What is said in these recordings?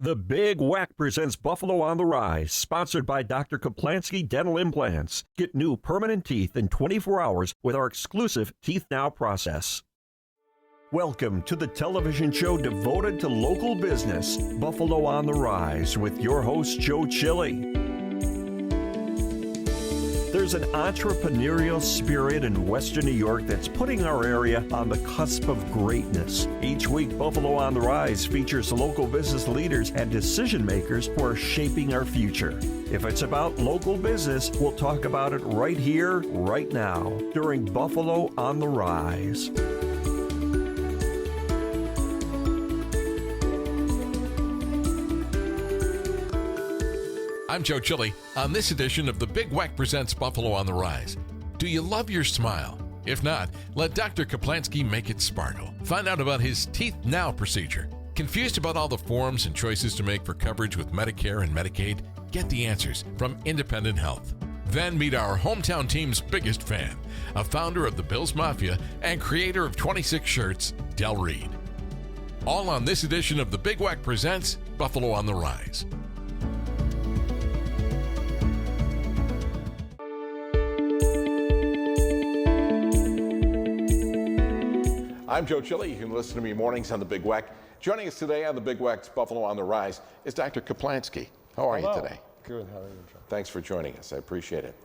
The Big Whack presents Buffalo on the Rise, sponsored by Dr. Kaplansky Dental Implants. Get new permanent teeth in 24 hours with our exclusive Teeth Now process. Welcome to the television show devoted to local business, Buffalo on the Rise, with your host, Joe Chili. There's an entrepreneurial spirit in Western New York that's putting our area on the cusp of greatness. Each week, Buffalo on the Rise features local business leaders and decision makers who are shaping our future. If it's about local business, we'll talk about it right here, right now, during Buffalo on the Rise. I'm Joe Chili. On this edition of The Big Whack presents Buffalo on the Rise. Do you love your smile? If not, let Dr. Kaplansky make it sparkle. Find out about his Teeth Now procedure. Confused about all the forms and choices to make for coverage with Medicare and Medicaid? Get the answers from Independent Health. Then meet our hometown team's biggest fan, a founder of the Bills Mafia and creator of 26 shirts, Reid. All on this edition of The Big Whack presents Buffalo on the Rise. I'm Joe Chili. You can listen to me mornings on The Big Whack. Joining us today on The Big Whack's Buffalo on the Rise is Dr. Kaplansky. How are you today? Good. How are you, Joe? Thanks for joining us. I appreciate it.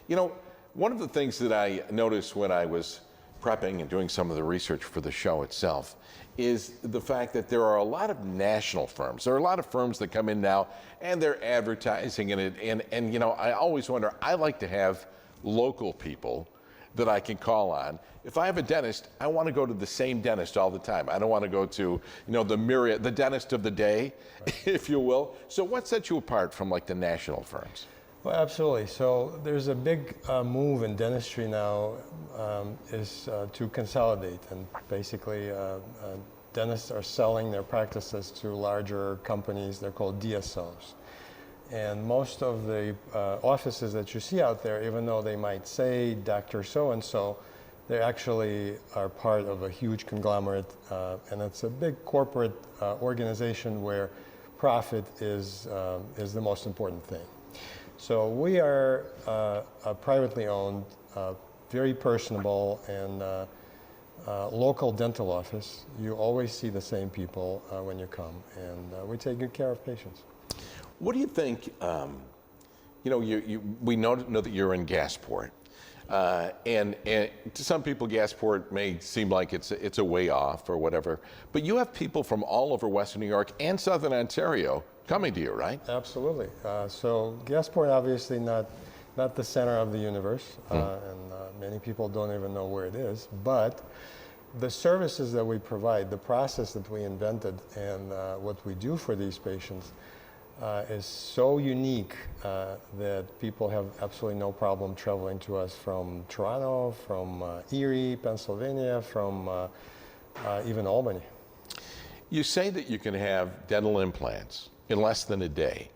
You know, one of the things that I noticed when I was prepping and doing some of the research for the show itself is the fact that there are a lot of national firms. There are a lot of firms that come in now and they're advertising in it. And you know, I always wonder, I like to have local people that I can call on. If I have a dentist, I want to go to the same dentist all the time. I don't want to go to, you know, the dentist of the day, right, if you will. So what sets you apart from like the national firms? Well, absolutely. So there's a big move in dentistry now is to consolidate, and basically dentists are selling their practices to larger companies. They're called DSOs. And most of the offices that you see out there, even though they might say Dr. So-and-so, they actually are part of a huge conglomerate, and it's a big corporate organization where profit is the most important thing. So we are a privately owned, very personable, and local dental office. You always see the same people when you come, and we take good care of patients. What do you think, you know, we know that you're in Gasport, and to some people Gasport may seem like it's a way off or whatever, but you have people from all over Western New York and Southern Ontario coming to you, right? Absolutely. So Gasport obviously not the center of the universe, and many people don't even know where it is, but the services that we provide, the process that we invented, and what we do for these patients is so unique that people have absolutely no problem traveling to us from Toronto, from Erie, Pennsylvania, from even Albany. You say that you can have dental implants in less than a day.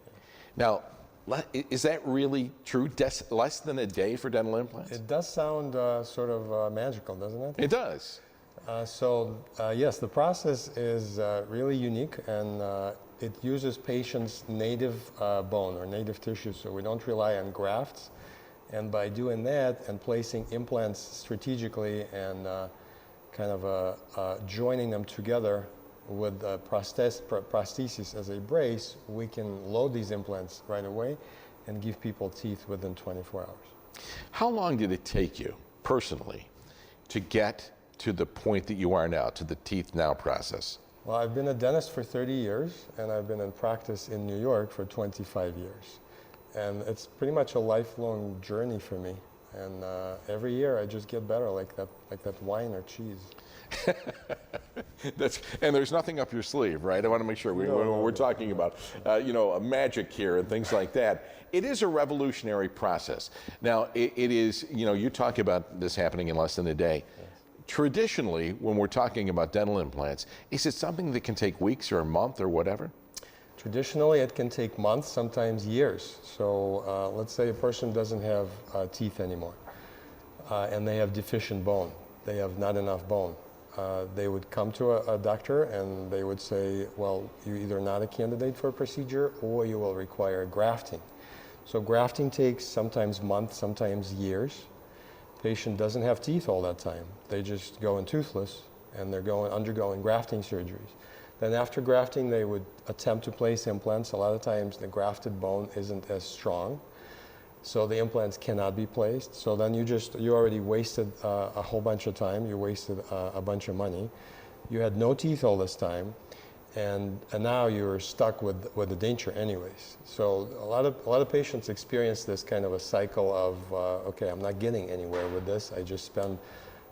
Now, is that really true? Less than a day for dental implants? It does sound sort of magical, doesn't it? It does. Yes, the process is really unique, and it uses patients' native bone or native tissue, so we don't rely on grafts. And by doing that and placing implants strategically and kind of joining them together with prosthesis as a brace, we can load these implants right away and give people teeth within 24 hours. How long did it take you personally to get to the point that you are now, to the Teeth Now process? Well, I've been a dentist for 30 years, and I've been in practice in New York for 25 years. And it's pretty much a lifelong journey for me. And every year I just get better, like that wine or cheese. And there's nothing up your sleeve, right? I want to make sure we're talking about, you know, a magic here and things like that. It is a revolutionary process. Now, it is, you know, you talk about this happening in less than a day. Yes. Traditionally, when we're talking about dental implants, is it something that can take weeks or a month or whatever? Traditionally, it can take months, sometimes years. So let's say a person doesn't have teeth anymore, and they have deficient bone. They have not enough bone. they would come to a doctor and they would say, well, you're either not a candidate for a procedure or you will require grafting. So grafting takes sometimes months, sometimes years. Patient doesn't have teeth all that time. They just go in toothless and they're undergoing grafting surgeries. Then after grafting, they would attempt to place implants. A lot of times the grafted bone isn't as strong, so the implants cannot be placed. So then you already wasted a whole bunch of time. You wasted a bunch of money. You had no teeth all this time, and now you're stuck with the denture anyways. So a lot of patients experience this kind of a cycle of okay, I'm not getting anywhere with this. I just spend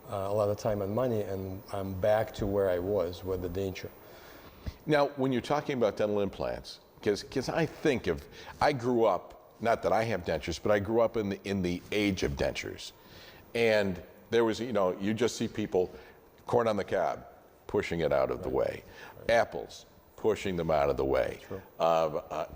a lot of time and money, and I'm back to where I was with the denture. Now, when you're talking about dental implants, because I grew up, not that I have dentures, but I grew up in the age of dentures. And there was, you just see people, corn on the cob, pushing it out of the way. Apples, pushing them out of the way.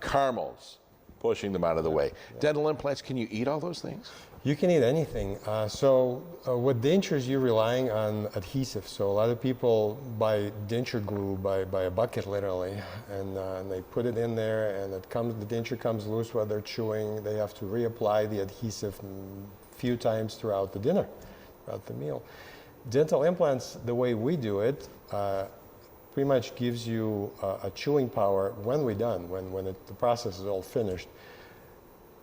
Caramels, pushing them out of the way. Dental implants, can you eat all those things? You can eat anything. With dentures, you're relying on adhesive. So a lot of people buy denture glue by a bucket, literally, and they put it in there, and the denture comes loose while they're chewing. They have to reapply the adhesive a few times throughout the meal. Dental implants, the way we do it, pretty much gives you a chewing power when we're done, when the process is all finished.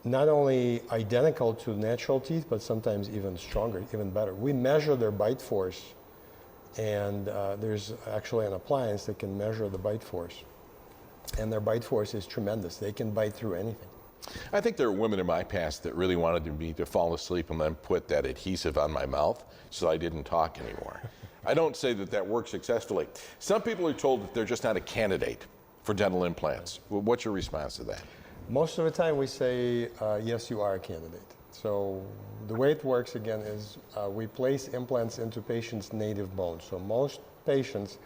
Not only identical to natural teeth, but sometimes even stronger, even better. We measure their bite force, and there's actually an appliance that can measure the bite force. And their bite force is tremendous. They can bite through anything. I think there are women in my past that really wanted me to fall asleep and then put that adhesive on my mouth so I didn't talk anymore. I don't say that works successfully. Some people are told that they're just not a candidate for dental implants. Well, what's your response to that? Most of the time we say, yes, you are a candidate. So the way it works, again, is we place implants into patients' native bones. So most patients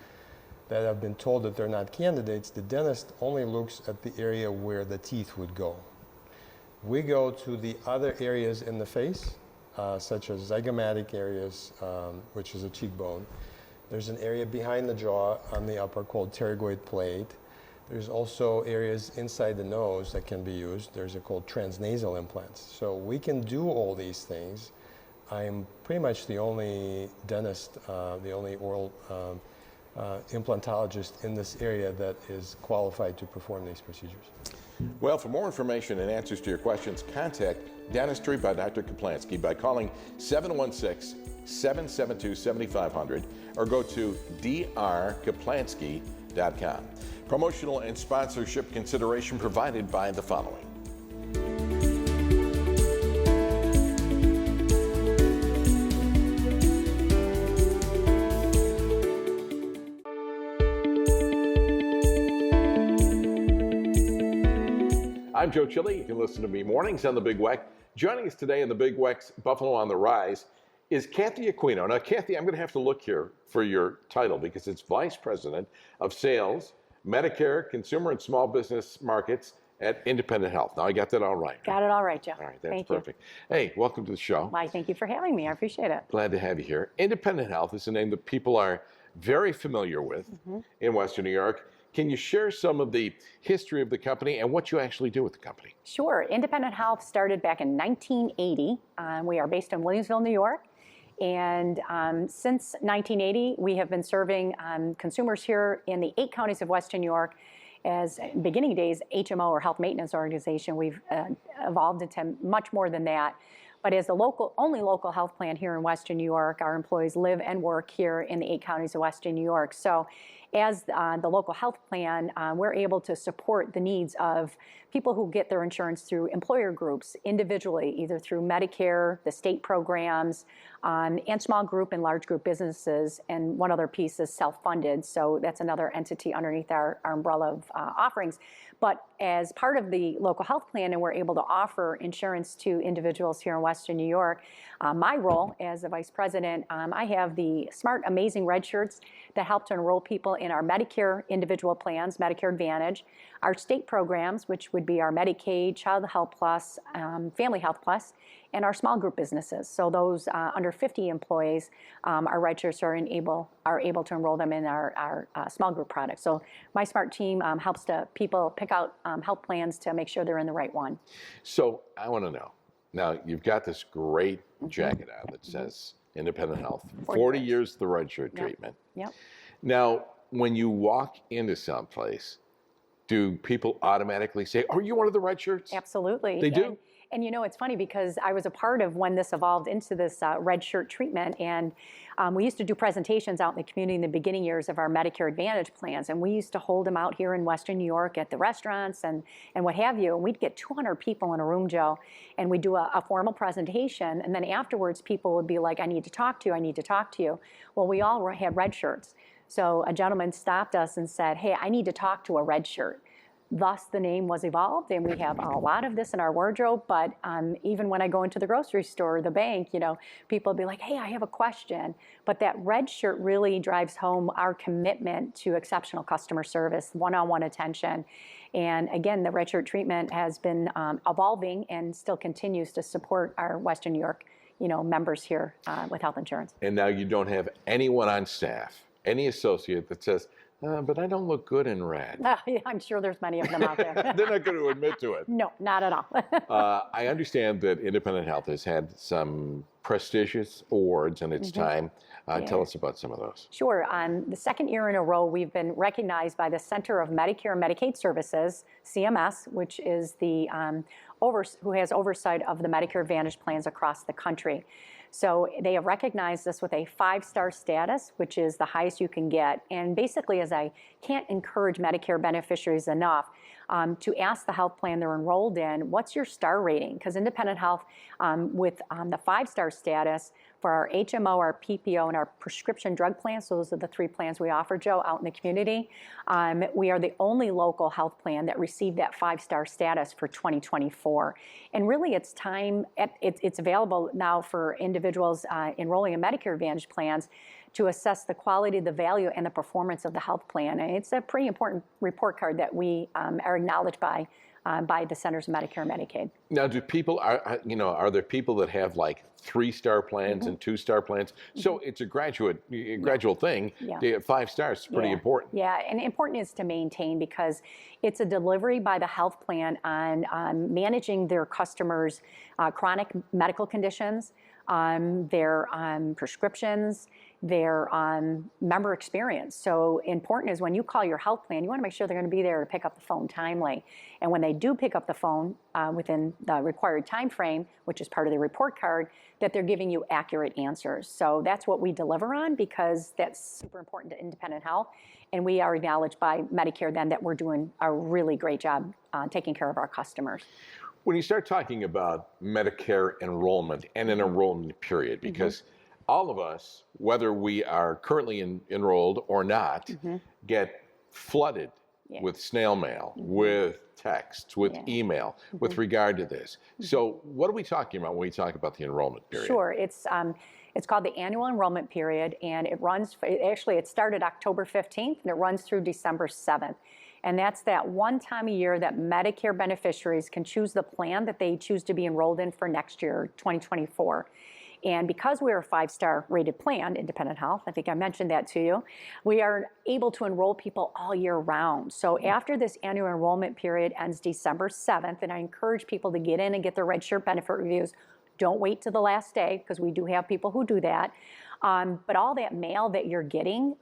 that have been told that they're not candidates, the dentist only looks at the area where the teeth would go. We go to the other areas in the face, such as zygomatic areas, which is a cheekbone. There's an area behind the jaw on the upper called pterygoid plate. There's also areas inside the nose that can be used. There's called transnasal implants. So we can do all these things. I'm pretty much the only dentist, the only oral implantologist in this area that is qualified to perform these procedures. Well, for more information and answers to your questions, contact Dentistry by Dr. Kaplansky by calling 716-772-7500 or go to drkaplansky.com. Promotional and sponsorship consideration provided by the following. I'm Joe Chile. You can listen to me mornings on the Big Weck. Joining us today in the Big Weck's Buffalo on the Rise is Kathy Aquino. Now, Kathy, I'm going to have to look here for your title because it's Vice President of Sales, Medicare, Consumer and Small Business Markets at Independent Health. Now, I got that all right. Got it all right, Joe. All right, that's Thank perfect. You. Hey, welcome to the show. Why, thank you for having me. I appreciate it. Glad to have you here. Independent Health is a name that people are very familiar with in Western New York. Can you share some of the history of the company and what you actually do with the company? Sure. Independent Health started back in 1980. We are based in Williamsville, New York. And since 1980, we have been serving consumers here in the 8 counties of Western New York. As beginning days, HMO or health maintenance organization, we've evolved into much more than that. But as the only local health plan here in Western New York, our employees live and work here in the 8 counties of Western New York. So as the local health plan, we're able to support the needs of people who get their insurance through employer groups individually, either through Medicare, the state programs, and small group and large group businesses. And one other piece is self-funded. So that's another entity underneath our umbrella of offerings. But as part of the local health plan, and we're able to offer insurance to individuals here in Western New York, my role as a vice president, I have the smart, amazing red shirts that help to enroll people in our Medicare individual plans, Medicare Advantage, our state programs, which would be our Medicaid, Child Health Plus, Family Health Plus, and our small group businesses. So those under 50 employees, our registers are able to enroll them in our small group products. So my smart team helps people pick out health plans to make sure they're in the right one. So I want to know, now you've got this great jacket on that says Independent Health, 40 years the red shirt treatment. Yep. Now, when you walk into someplace, do people automatically say, "Are you one of the red shirts?" Absolutely. They do? And you know, it's funny because I was a part of when this evolved into this red shirt treatment, and we used to do presentations out in the community in the beginning years of our Medicare Advantage plans, and we used to hold them out here in Western New York at the restaurants and what have you, and we'd get 200 people in a room, Joe, and we'd do a formal presentation, and then afterwards people would be like, "I need to talk to you, I need to talk to you." Well, we all had red shirts. So a gentleman stopped us and said, "Hey, I need to talk to a red shirt." Thus, the name was evolved, and we have a lot of this in our wardrobe. But even when I go into the grocery store or the bank, you know, people will be like, "Hey, I have a question." But that red shirt really drives home our commitment to exceptional customer service, one-on-one attention. And again, the red shirt treatment has been evolving and still continues to support our Western New York, you know, members here with health insurance. And now you don't have anyone on staff, any associate that says, "But I don't look good in red." I'm sure there's many of them out there. They're not going to admit to it. No, not at all. I understand that Independent Health has had some prestigious awards in its time. Tell us about some of those. Sure. The second year in a row, we've been recognized by the Center of Medicare and Medicaid Services, CMS, which is the who has oversight of the Medicare Advantage plans across the country. So they have recognized us with a 5-star status, which is the highest you can get. And basically, as I can't encourage Medicare beneficiaries enough to ask the health plan they're enrolled in, what's your star rating? Because Independent Health, with the 5-star status for our HMO, our PPO, and our prescription drug plans, so those are the 3 plans we offer, Joe, out in the community, we are the only local health plan that received that 5-star status for 2024. And really, it's time, it's available now for individuals enrolling in Medicare Advantage plans to assess the quality, the value, and the performance of the health plan. And it's a pretty important report card that we are acknowledged by the Centers of Medicare and Medicaid. Now, do people, are there people that have like 3-star plans and 2-star plans? So it's a gradual thing. Yeah. 5 stars is pretty important. Yeah, and important is to maintain because it's a delivery by the health plan on managing their customers' chronic medical conditions, their prescriptions, their member experience. So important is when you call your health plan, you want to make sure they're going to be there to pick up the phone timely. And when they do pick up the phone within the required time frame, which is part of the report card, that they're giving you accurate answers. So that's what we deliver on because that's super important to Independent Health. And we are acknowledged by Medicare then that we're doing a really great job taking care of our customers. When you start talking about Medicare enrollment and an enrollment period, because all of us, whether we are currently enrolled or not, get flooded with snail mail, with texts, with email, with regard to this. So what are we talking about when we talk about the enrollment period? Sure. It's called the annual enrollment period, and it started October 15th, and it runs through December 7th. And that's that one time a year that Medicare beneficiaries can choose the plan that they choose to be enrolled in for next year, 2024. And because we're a 5-star rated plan, Independent Health, I think I mentioned that to you, we are able to enroll people all year round. So after this annual enrollment period ends December 7th, and I encourage people to get in and get their red shirt benefit reviews. Don't wait to the last day, because we do have people who do that. But all that mail that you're getting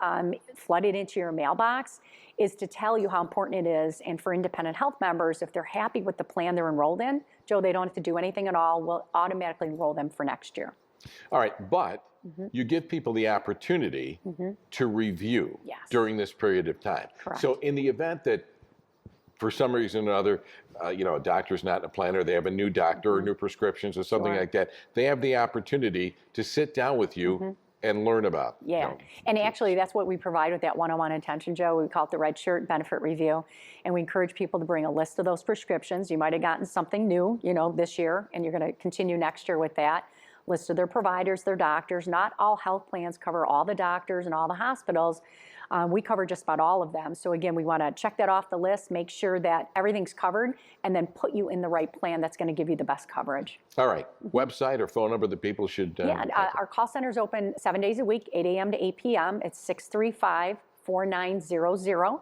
flooded into your mailbox is to tell you how important it is. And for Independent Health members, if they're happy with the plan they're enrolled in, Joe, they don't have to do anything at all. We'll automatically enroll them for next year. All right, but you give people the opportunity to review during this period of time. Correct. So in the event that for some reason or other, a doctor's not in a plan, or they have a new doctor or new prescriptions or something like that, they have the opportunity to sit down with you and learn about. Yeah, and actually that's what we provide with that one-on-one attention, Joe. We call it the Red Shirt Benefit Review, and we encourage people to bring a list of those prescriptions. You might have gotten something new, this year, and you're going to continue next year with that. List of their providers, their doctors. Not all health plans cover all the doctors and all the hospitals. We cover just about all of them. So again, we want to check that off the list, make sure that everything's covered, and then put you in the right plan that's going to give you the best coverage. All right. Website or phone number that people should... Our call center is open 7 days a week, 8 a.m. to 8 p.m. It's 635-4900.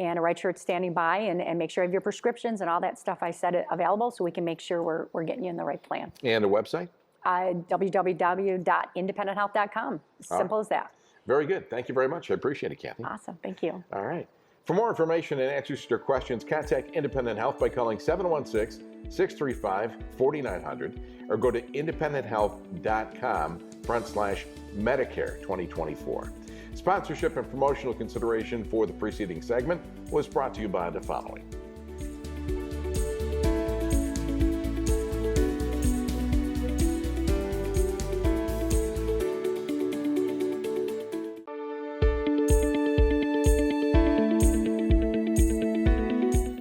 And a Right Shirt's standing by, and make sure you have your prescriptions and all that stuff I said available, so we can make sure we're getting you in the right plan. And a website? www.independenthealth.com. Simple as that. Very good. Thank you very much. I appreciate it, Kathy. Awesome. Thank you. All right. For more information and answers to your questions, contact Independent Health by calling 716-635-4900 or go to independenthealth.com/Medicare 2024. Sponsorship and promotional consideration for the preceding segment was brought to you by the following.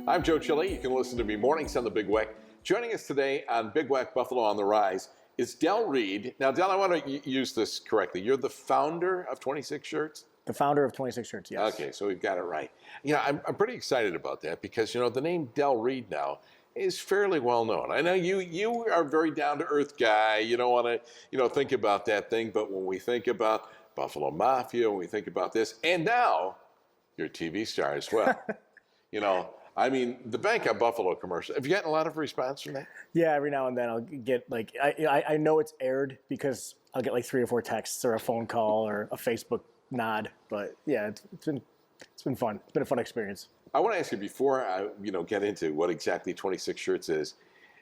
I'm Joe Chile. You can listen to me mornings on the Big Weck. Joining us today on Big Weck Buffalo on the Rise is Del Reid. Now, Del, I want to use this correctly. You're the founder of 26 Shirts? The founder of 26 Shirts, yes. Okay, so we've got it right. I'm pretty excited about that because, the name Del Reid now is fairly well known. I know you are a very down-to-earth guy. You don't want to, think about that thing. But when we think about Buffalo Mafia, when we think about this, and now you're a TV star as well. The Bank of Buffalo commercial. Have you gotten a lot of response from that? Yeah, every now and then I'll get I know it's aired because I'll get 3 or 4 texts or a phone call or a Facebook nod. But yeah, it's been fun. It's been a fun experience. I want to ask you before I get into what exactly 26 Shirts is.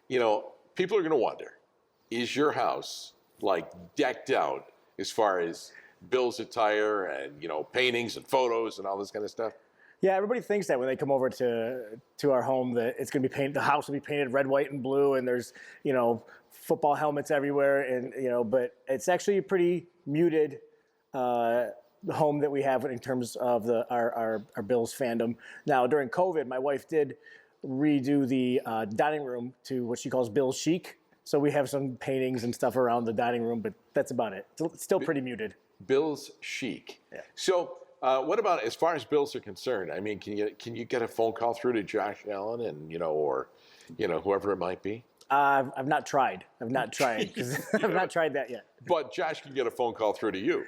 People are going to wonder: is your house decked out as far as Bills attire and paintings and photos and all this kind of stuff? Yeah, everybody thinks that when they come over to our home that it's going to be painted. The house will be painted red, white, and blue, and there's football helmets everywhere, and but it's actually a pretty muted home that we have in terms of our Bills fandom. Now, during COVID, my wife did redo the dining room to what she calls Bills chic. So we have some paintings and stuff around the dining room, but that's about it. It's still pretty muted. Bills chic. Yeah. So. What about as far as Bills are concerned? Can you get a phone call through to Josh Allen and or whoever it might be? I've not tried. I've not tried that yet. But Josh can get a phone call through to you.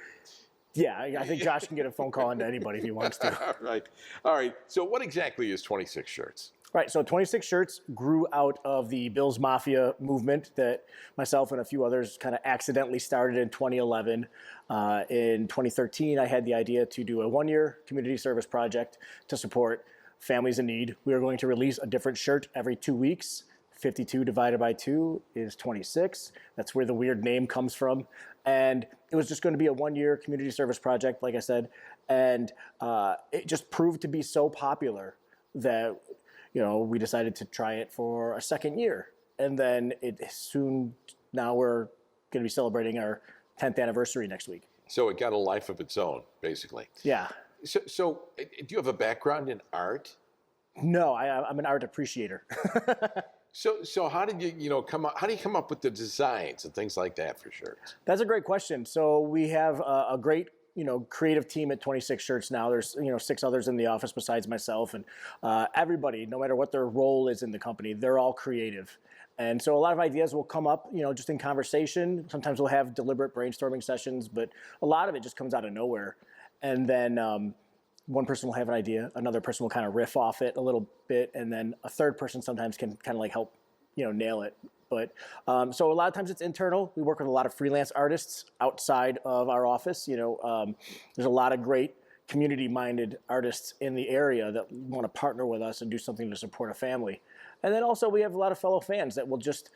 Yeah, I think Josh can get a phone call into anybody if he wants to. All right. So what exactly is 26 Shirts? Right, so 26 Shirts grew out of the Bills Mafia movement that myself and a few others kind of accidentally started in 2011. In 2013, I had the idea to do a 1-year community service project to support families in need. We are going to release a different shirt every 2 weeks. 52 divided by 2 is 26. That's where the weird name comes from. And it was just going to be a 1-year community service project, like I said. And it just proved to be so popular that we decided to try it for a second year. And then now we're going to be celebrating our 10th anniversary next week. So it got a life of its own, basically. Yeah. So do you have a background in art? No, I'm an art appreciator. So how did you come up? How do you come up with the designs and things like that for shirts? That's a great question. So we have a great creative team at 26 Shirts now. There's 6 others in the office besides myself, and everybody, no matter what their role is in the company, they're all creative. And so a lot of ideas will come up, just in conversation. Sometimes we'll have deliberate brainstorming sessions, but a lot of it just comes out of nowhere. And then one person will have an idea, another person will kind of riff off it a little bit, and then a third person sometimes can kind of help, nail it. But so a lot of times it's internal. We work with a lot of freelance artists outside of our office. There's a lot of great community-minded artists in the area that want to partner with us and do something to support a family. And then also we have a lot of fellow fans that will just,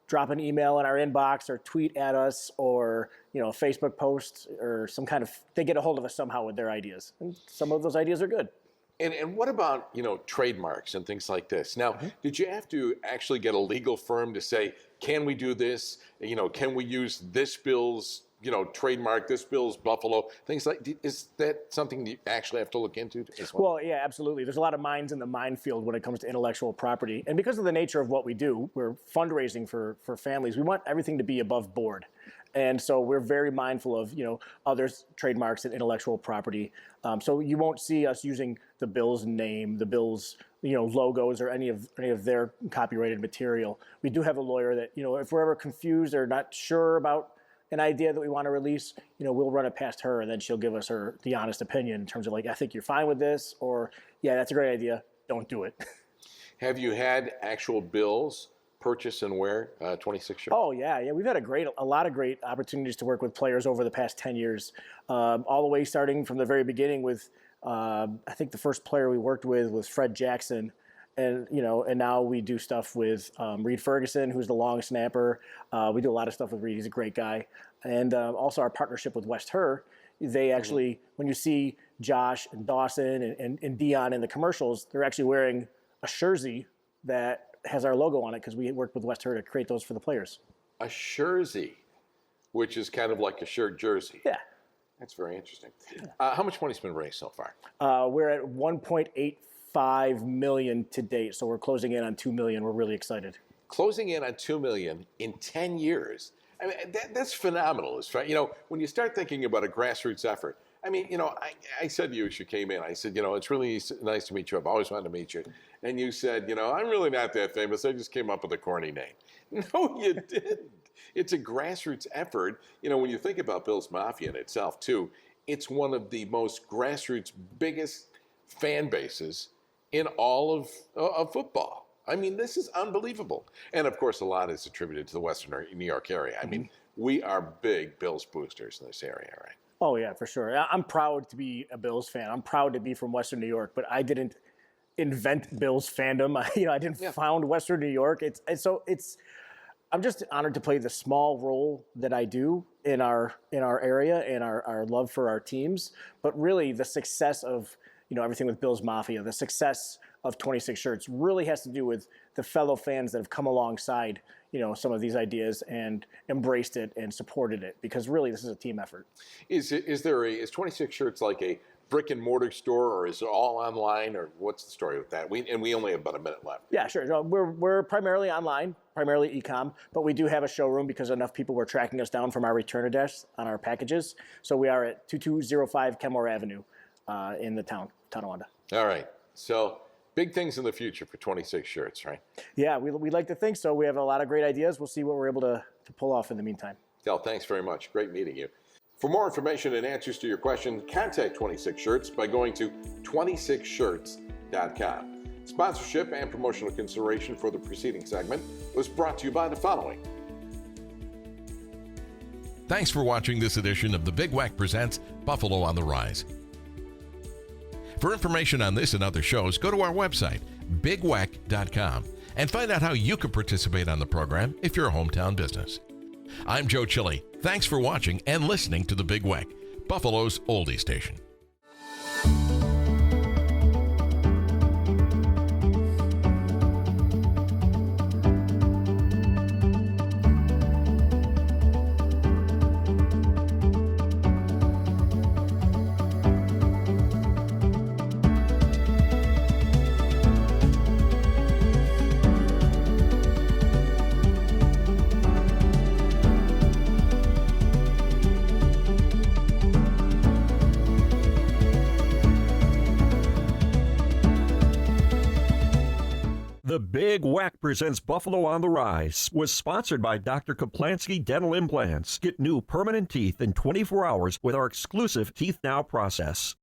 drop an email in our inbox or tweet at us or, a Facebook post or they get a hold of us somehow with their ideas. And some of those ideas are good. And what about, trademarks and things like this? Now, did you have to actually get a legal firm to say, can we do this? Can we use this Bill's, trademark, this Bill's Buffalo, things like, is that something you actually have to look into as well? Well, yeah, absolutely. There's a lot of mines in the minefield when it comes to intellectual property. And because of the nature of what we do, we're fundraising for families. We want everything to be above board. And so we're very mindful of, others' trademarks and intellectual property. So you won't see us using the Bills name, the Bills, logos, or any of their copyrighted material. We do have a lawyer that, if we're ever confused or not sure about an idea that we want to release, we'll run it past her, and then she'll give us the honest opinion in terms of, like, I think you're fine with this, or yeah, that's a great idea, don't do it. Have you had actual Bills purchase and wear 26 shirts? Oh yeah. We've had a lot of great opportunities to work with players over the past 10 years, all the way starting from the very beginning with, I think the first player we worked with was Fred Jackson, and now we do stuff with Reid Ferguson, who's the long snapper. We do a lot of stuff with Reid. He's a great guy, and also our partnership with West Her. They actually, when you see Josh and Dawson and Dion in the commercials, they're actually wearing a jersey that has our logo on it because we worked with West Her to create those for the players. A jersey, which is kind of like a shirt jersey. Yeah. That's very interesting. How much money's been raised so far? We're at 1.85 million to date, so we're closing in on 2 million. We're really excited. Closing in on 2 million in 10 years. I mean, that's phenomenal. It's right. When you start thinking about a grassroots effort, I mean, I said to you as you came in, I said, it's really nice to meet you. I've always wanted to meet you. And you said, I'm really not that famous. I just came up with a corny name. No, you didn't. It's a grassroots effort. When you think about Bills Mafia in itself, too, it's one of the most grassroots, biggest fan bases in all of football. I mean, this is unbelievable. And, of course, a lot is attributed to the Western New York area. I mean, we are big Bills boosters in this area, right? Oh, yeah, for sure. I'm proud to be a Bills fan. I'm proud to be from Western New York, but I didn't invent Bills fandom. I didn't found Western New York. I'm just honored to play the small role that I do in our area and our love for our teams. But really, the success of everything with Bills Mafia, the success of 26 Shirts really has to do with the fellow fans that have come alongside some of these ideas and embraced it and supported it, because really this is a team effort. Is 26 Shirts like a brick and mortar store, or is it all online, or what's the story with that? We only have about a minute left. Yeah, sure. No, we're primarily online, primarily e-com, but we do have a showroom because enough people were tracking us down from our return address on our packages. So we are at 2205 Kenmore Avenue in the town of Tonawanda. All right. So big things in the future for 26 Shirts, right? Yeah, we like to think so. We have a lot of great ideas. We'll see what we're able to pull off in the meantime. Del, thanks very much. Great meeting you. For more information and answers to your question, contact 26 Shirts by going to 26shirts.com. Sponsorship and promotional consideration for the preceding segment was brought to you by the following. Thanks for watching this edition of the Big Wack Presents Buffalo on the Rise. For information on this and other shows, go to our website, bigwack.com, and find out how you can participate on the program if you're a hometown business. I'm Joe Chili. Thanks for watching and listening to the Big Wack, Buffalo's oldie station. The Big Wack Presents Buffalo on the Rise was sponsored by Dr. Kaplansky Dental Implants. Get new permanent teeth in 24 hours with our exclusive Teeth Now process.